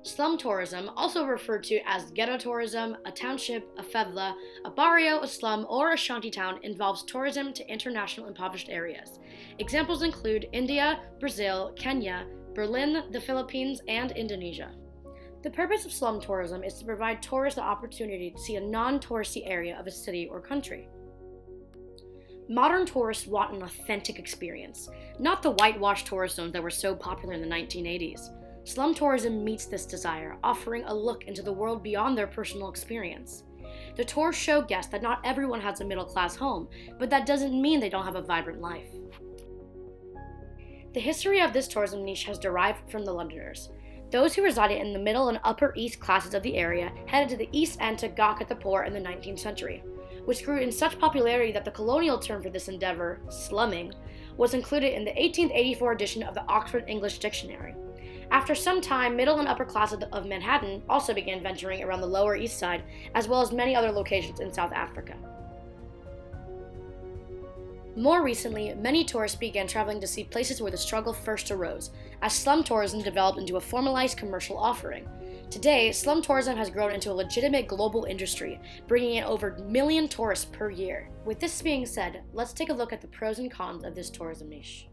Slum tourism, also referred to as ghetto tourism, a township, a favela, a barrio, a slum, or a shantytown, involves tourism to international impoverished areas. Examples include India, Brazil, Kenya, Berlin, the Philippines, and Indonesia. The purpose of slum tourism is to provide tourists the opportunity to see a non-touristy area of a city or country. Modern tourists want an authentic experience, not the whitewashed tourist zones that were so popular in the 1980s. Slum tourism meets this desire, offering a look into the world beyond their personal experience. The tours show guests that not everyone has a middle-class home, but that doesn't mean they don't have a vibrant life. The history of this tourism niche has derived from the Londoners. Those who resided in the middle and upper East classes of the area headed to the East End to gawk at the poor in the 19th century, which grew in such popularity that the colonial term for this endeavor, slumming, was included in the 1884 edition of the Oxford English Dictionary. After some time, middle and upper classes of Manhattan also began venturing around the Lower East Side, as well as many other locations in South Africa. More recently, many tourists began traveling to see places where the struggle first arose, as slum tourism developed into a formalized commercial offering. Today, slum tourism has grown into a legitimate global industry, bringing in over 1 million tourists per year. With this being said, let's take a look at the pros and cons of this tourism niche.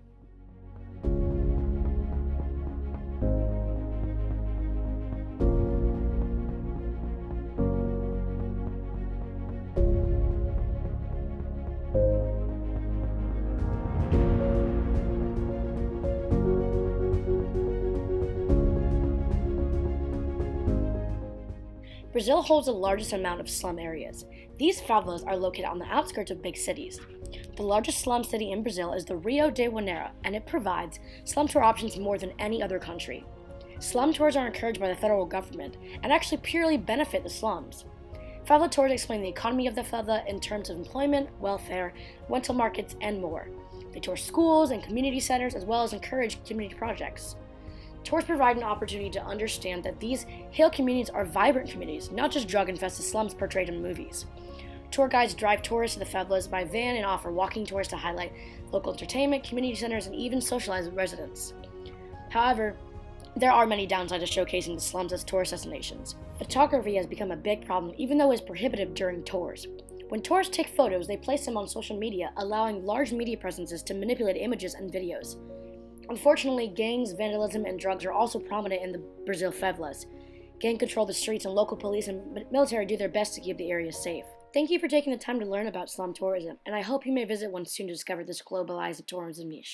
Brazil holds the largest amount of slum areas. These favelas are located on the outskirts of big cities. The largest slum city in Brazil is the Rio de Janeiro, and it provides slum tour options more than any other country. Slum tours are encouraged by the federal government and actually purely benefit the slums. Favela tours explain the economy of the favela in terms of employment, welfare, rental markets, and more. They tour schools and community centers as well as encourage community projects. Tours provide an opportunity to understand that these hill communities are vibrant communities, not just drug-infested slums portrayed in movies. Tour guides drive tourists to the favelas by van and offer walking tours to highlight local entertainment, community centers, and even socialize with residents. However, there are many downsides to showcasing the slums as tourist destinations. Photography has become a big problem, even though it's prohibitive during tours. When tourists take photos, they place them on social media, allowing large media presences to manipulate images and videos. Unfortunately, gangs, vandalism, and drugs are also prominent in the Brazil favelas. Gang control the streets, and local police and military do their best to keep the area safe. Thank you for taking the time to learn about slum tourism, and I hope you may visit one soon to discover this globalized tourism niche.